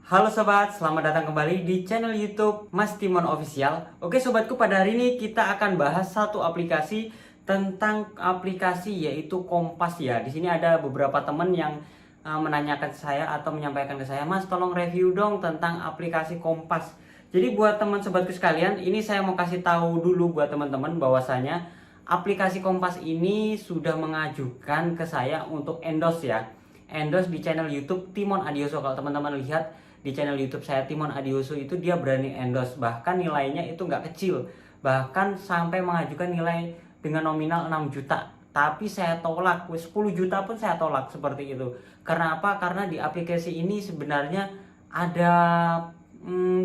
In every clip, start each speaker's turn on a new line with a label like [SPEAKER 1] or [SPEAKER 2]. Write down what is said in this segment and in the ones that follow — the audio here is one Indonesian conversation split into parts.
[SPEAKER 1] Halo sobat, selamat datang kembali di channel YouTube Mas Timon Official. Oke sobatku, pada hari ini kita akan bahas satu aplikasi tentang aplikasi yaitu Kompas ya. Di sini ada beberapa teman yang menanyakan saya atau menyampaikan ke saya, Mas tolong review dong tentang aplikasi Kompas. Jadi buat teman sobatku sekalian, ini saya mau kasih tahu dulu buat teman-teman bahwasanya aplikasi Kompas ini sudah mengajukan ke saya untuk endorse ya. Endorse di channel YouTube Timon Adioso. Kalau teman-teman lihat di channel YouTube saya Timon Adioso itu dia berani endorse, bahkan nilainya itu nggak kecil, bahkan sampai mengajukan nilai dengan nominal 6 juta. Tapi saya tolak, 10 juta pun saya tolak seperti itu. Karena apa? Karena di aplikasi ini sebenarnya ada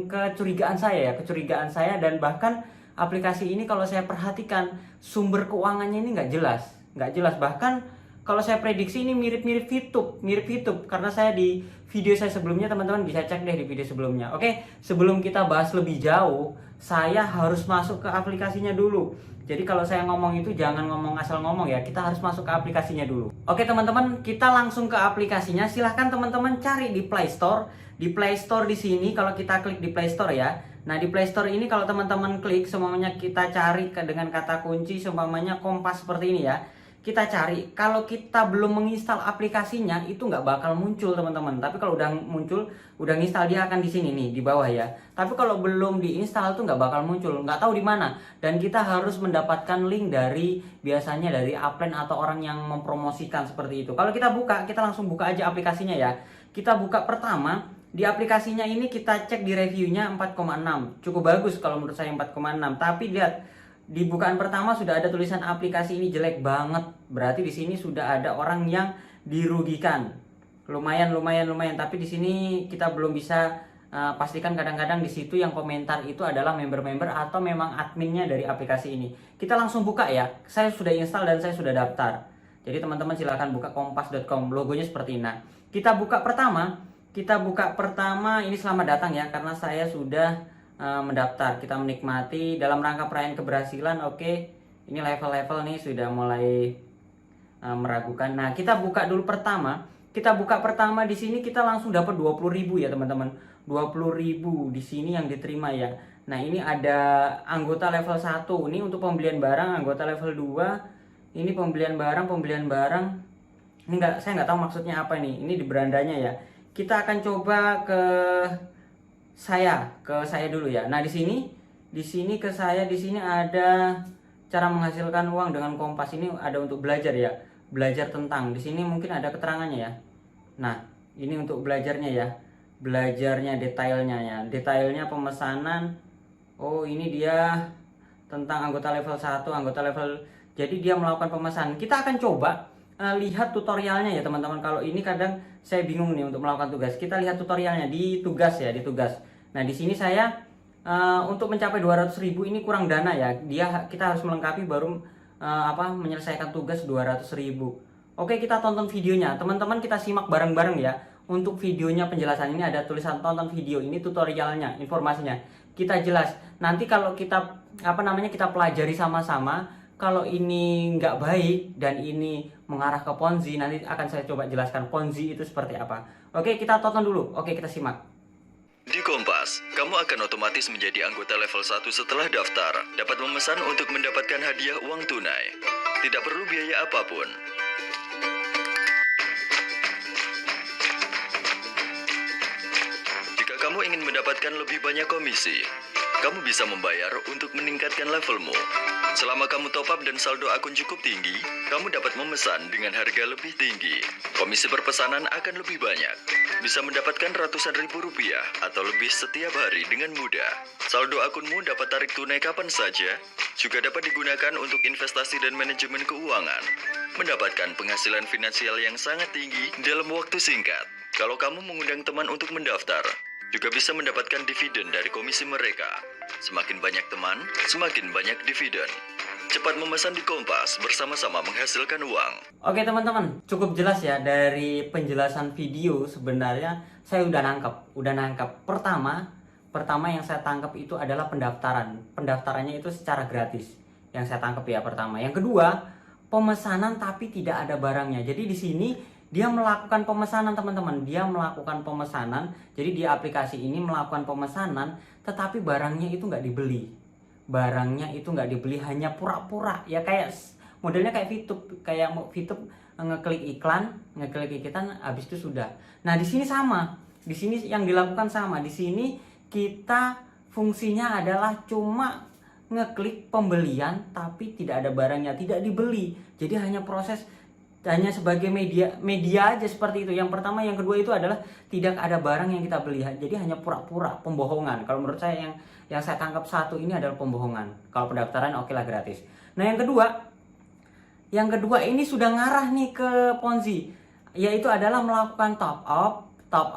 [SPEAKER 1] kecurigaan saya dan bahkan aplikasi ini kalau saya perhatikan sumber keuangannya ini nggak jelas bahkan kalau saya prediksi ini mirip YouTube karena saya di video saya sebelumnya, teman-teman bisa cek deh di video sebelumnya. Oke, sebelum kita bahas lebih jauh, saya harus masuk ke aplikasinya dulu. Jadi kalau saya ngomong itu jangan ngomong asal ngomong ya, kita harus masuk ke aplikasinya dulu. Oke teman-teman, kita langsung ke aplikasinya. Silahkan teman-teman cari di Play Store. Di Play Store di sini kalau kita klik di Play Store ya. Nah di Play Store ini kalau teman-teman klik, semuanya kita cari dengan kata kunci, seumpamanya Kompas seperti ini ya. Kita cari, kalau kita belum menginstal aplikasinya itu nggak bakal muncul teman-teman. Tapi kalau udah muncul, udah nginstal, dia akan di sini nih di bawah ya. Tapi kalau belum diinstal tuh nggak bakal muncul, nggak tahu di mana. Dan kita harus mendapatkan link dari biasanya dari upline atau orang yang mempromosikan seperti itu. Kalau kita buka, kita langsung buka aja aplikasinya ya. Kita buka pertama di aplikasinya ini, kita cek di reviewnya 4,6, cukup bagus kalau menurut saya 4,6. Tapi lihat di bukaan pertama sudah ada tulisan aplikasi ini jelek banget. Berarti di sini sudah ada orang yang dirugikan. Lumayan. Tapi di sini kita belum bisa pastikan, kadang-kadang di situ yang komentar itu adalah member-member atau memang adminnya dari aplikasi ini. Kita langsung buka ya. Saya sudah install dan saya sudah daftar. Jadi teman-teman silahkan buka kompas.com. Logonya seperti ini. Nah, kita buka pertama. Ini selamat datang ya, karena saya sudah mendaftar. Kita menikmati dalam rangka perayaan keberhasilan. Oke, ini level-level nih sudah mulai meragukan. Nah kita buka dulu pertama. Di sini kita langsung dapat 20.000 ya teman-teman. 20.000 di sini yang diterima ya. Nah ini ada anggota level 1 ini untuk pembelian barang, anggota level 2 ini pembelian barang. Ini saya nggak tahu maksudnya apa nih. Ini di berandanya ya. Kita akan coba ke saya dulu ya. Nah di sini ke saya, di sini ada cara menghasilkan uang dengan Kompas. Ini ada untuk belajar ya, belajar tentang, di sini mungkin ada keterangannya ya. Nah ini untuk belajarnya ya, detailnya pemesanan. Oh ini dia tentang anggota level 1, anggota level, jadi dia melakukan pemesanan. Kita akan coba lihat tutorialnya ya teman-teman. Kalau ini kadang saya bingung nih untuk melakukan tugas. Kita lihat tutorialnya di tugas ya, di tugas. Nah di sini saya untuk mencapai 200.000 ini kurang dana ya. Kita harus melengkapi baru menyelesaikan tugas 200.000. Oke, kita tonton videonya. Teman-teman kita simak bareng-bareng ya. Untuk videonya, penjelasan ini ada tulisan tonton video, ini tutorialnya, informasinya. Kita jelas. Nanti kalau kita kita pelajari sama-sama, kalau ini nggak baik dan ini mengarah ke Ponzi, nanti akan saya coba jelaskan Ponzi itu seperti apa. Oke, kita tonton dulu. Oke, kita simak.
[SPEAKER 2] Di Kompas, kamu akan otomatis menjadi anggota level 1 setelah daftar. Dapat memesan untuk mendapatkan hadiah uang tunai. Tidak perlu biaya apapun. Jika kamu ingin mendapatkan lebih banyak komisi, kamu bisa membayar untuk meningkatkan levelmu. Selama kamu top up dan saldo akun cukup tinggi, kamu dapat memesan dengan harga lebih tinggi. Komisi perpesanan akan lebih banyak. Bisa mendapatkan ratusan ribu rupiah atau lebih setiap hari dengan mudah. Saldo akunmu dapat tarik tunai kapan saja, juga dapat digunakan untuk investasi dan manajemen keuangan. Mendapatkan penghasilan finansial yang sangat tinggi dalam waktu singkat. Kalau kamu mengundang teman untuk mendaftar, juga bisa mendapatkan dividen dari komisi mereka. Semakin banyak teman, semakin banyak dividen. Cepat memesan di Kompas, bersama-sama menghasilkan uang.
[SPEAKER 1] Oke teman-teman, cukup jelas ya dari penjelasan video. Sebenarnya saya udah nangkep. Pertama yang saya tangkap itu adalah pendaftaran. Pendaftarannya itu secara gratis. Yang saya tangkap ya pertama. Yang kedua, pemesanan tapi tidak ada barangnya. Jadi di sini Dia melakukan pemesanan teman-teman, dia melakukan pemesanan. Jadi di aplikasi ini melakukan pemesanan, tetapi barangnya itu nggak dibeli. Barangnya itu nggak dibeli, hanya pura-pura. Ya kayak modelnya kayak VTube, kayak VTube ngeklik iklan, habis itu sudah. Nah di sini sama, di sini yang dilakukan sama. Di sini kita fungsinya adalah cuma ngeklik pembelian, tapi tidak ada barangnya, tidak dibeli. Jadi hanya proses, hanya sebagai media aja seperti itu. Yang pertama, yang kedua itu adalah tidak ada barang yang kita beli. Jadi hanya pura-pura, pembohongan. Kalau menurut saya yang saya tangkap satu ini adalah pembohongan. Kalau pendaftaran oke lah gratis. Nah yang kedua ini sudah ngarah nih ke Ponzi, yaitu adalah melakukan top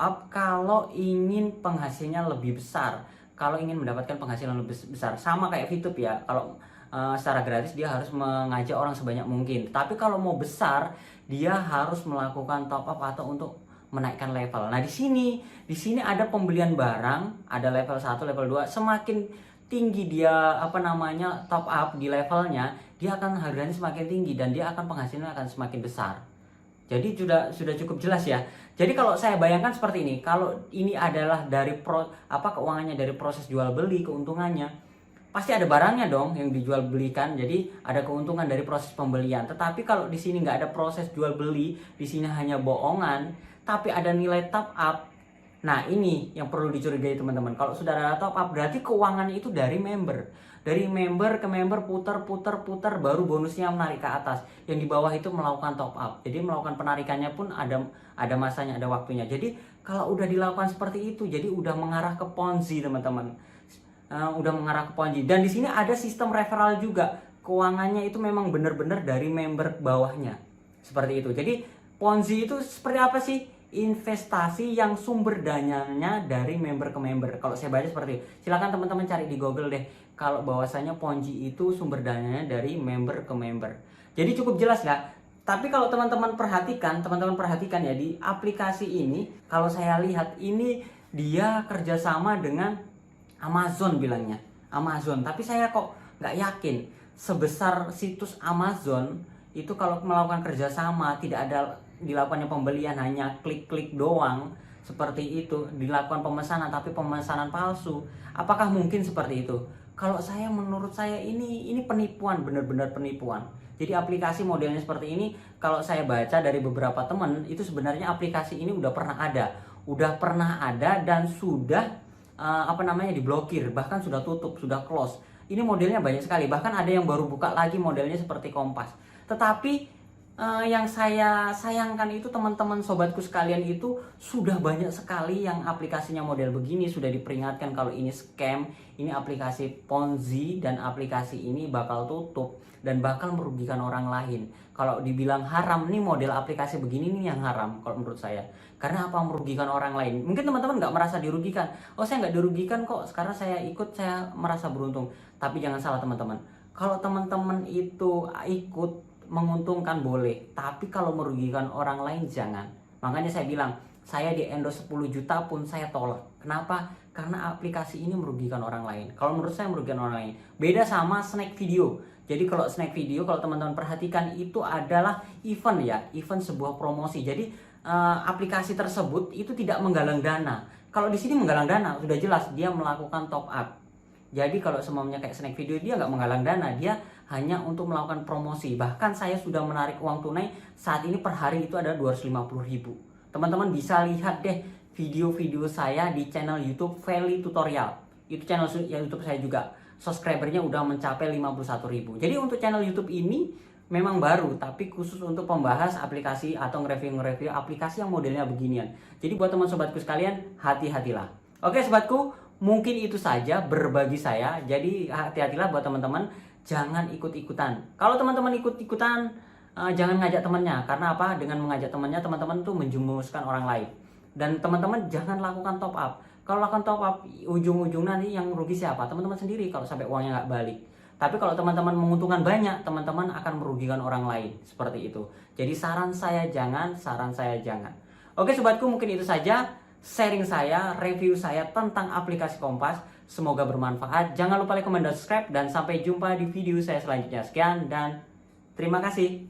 [SPEAKER 1] up kalau ingin penghasilannya lebih besar. Kalau ingin mendapatkan penghasilan lebih besar, sama kayak VTube ya. Kalau secara gratis dia harus mengajak orang sebanyak mungkin. Tapi kalau mau besar, dia harus melakukan top up atau untuk menaikkan level. Nah, di sini ada pembelian barang, ada level 1, level 2. Semakin tinggi dia top up di levelnya, dia akan harganya semakin tinggi dan dia akan penghasilannya akan semakin besar. Jadi sudah cukup jelas ya. Jadi kalau saya bayangkan seperti ini, kalau ini adalah dari keuangannya dari proses jual beli, keuntungannya pasti ada barangnya dong yang dijual belikan. Jadi ada keuntungan dari proses pembelian. Tetapi kalau di sini nggak ada proses jual beli, di sini hanya bohongan, tapi ada nilai top up. Nah ini yang perlu dicurigai teman-teman. Kalau sudah ada top up, berarti keuangannya itu dari member. Dari member ke member, putar, baru bonusnya menarik ke atas. Yang di bawah itu melakukan top up. Jadi melakukan penarikannya pun ada masanya, ada waktunya. Jadi kalau udah dilakukan seperti itu, jadi udah mengarah ke Ponzi teman-teman. Udah mengarah ke Ponzi. Dan di sini ada sistem referral juga. Keuangannya itu memang benar-benar dari member bawahnya. Seperti itu. Jadi Ponzi itu seperti apa sih? Investasi yang sumber dananya dari member ke member. Kalau saya baca seperti itu. Silakan teman-teman cari di Google deh. Kalau bahwasanya Ponzi itu sumber dananya dari member ke member. Jadi cukup jelas ya. Tapi kalau teman-teman perhatikan ya, di aplikasi ini, kalau saya lihat ini dia kerjasama dengan Amazon bilangnya. Amazon. Tapi saya kok nggak yakin sebesar situs Amazon itu kalau melakukan kerjasama, tidak ada dilakukannya pembelian, hanya klik-klik doang seperti itu, dilakukan pemesanan tapi pemesanan palsu. Apakah mungkin seperti itu? Kalau menurut saya ini penipuan, benar-benar penipuan. Jadi aplikasi modelnya seperti ini, kalau saya baca dari beberapa teman, itu sebenarnya aplikasi ini udah pernah ada dan sudah diblokir, bahkan sudah tutup, sudah close. Ini modelnya banyak sekali, bahkan ada yang baru buka lagi modelnya seperti Kompas. Tetapi yang saya sayangkan itu teman-teman sobatku sekalian itu sudah banyak sekali yang aplikasinya model begini, sudah diperingatkan kalau ini scam, ini aplikasi Ponzi, dan aplikasi ini bakal tutup dan bakal merugikan orang lain. Kalau dibilang haram nih model aplikasi begini nih yang haram kalau menurut saya. Karena apa? Merugikan orang lain. Mungkin teman-teman nggak merasa dirugikan. Oh, saya nggak dirugikan kok, sekarang saya ikut, saya merasa beruntung. Tapi jangan salah teman-teman. Kalau teman-teman itu ikut menguntungkan boleh, tapi kalau merugikan orang lain jangan. Makanya saya bilang, saya di endorse 10 juta pun saya tolak. Kenapa? Karena aplikasi ini merugikan orang lain. Kalau menurut saya merugikan orang lain. Beda sama snack video. Jadi kalau snack video, kalau teman-teman perhatikan, itu adalah event ya, event sebuah promosi. Jadi aplikasi tersebut itu tidak menggalang dana. Kalau di sini menggalang dana, sudah jelas dia melakukan top up. Jadi kalau semuanya kayak snack video, dia nggak menggalang dana, dia hanya untuk melakukan promosi. Bahkan saya sudah menarik uang tunai saat ini per hari itu ada 250.000. Teman-teman bisa lihat deh video-video saya di channel YouTube Feli Tutorial. Itu channel YouTube saya juga. Subscribernya udah mencapai 51.000. Jadi untuk channel YouTube ini memang baru, tapi khusus untuk pembahas aplikasi atau nge-review aplikasi yang modelnya beginian. Jadi buat teman sobatku sekalian, hati-hatilah. Oke sobatku, mungkin itu saja berbagi saya. Jadi hati-hatilah buat teman-teman, jangan ikut-ikutan. Kalau teman-teman ikut-ikutan, jangan ngajak temannya. Karena apa? Dengan mengajak temannya, teman-teman tuh menjumuskan orang lain. Dan teman-teman jangan lakukan top up. Kalau lakukan top up, ujung-ujungnya nih yang rugi siapa? Teman-teman sendiri kalau sampai uangnya nggak balik. Tapi kalau teman-teman menguntungkan banyak, teman-teman akan merugikan orang lain. Seperti itu. Jadi saran saya jangan. Oke sobatku, mungkin itu saja sharing saya, review saya tentang aplikasi Kompas. Semoga bermanfaat. Jangan lupa like, comment, dan subscribe. Dan sampai jumpa di video saya selanjutnya. Sekian dan terima kasih.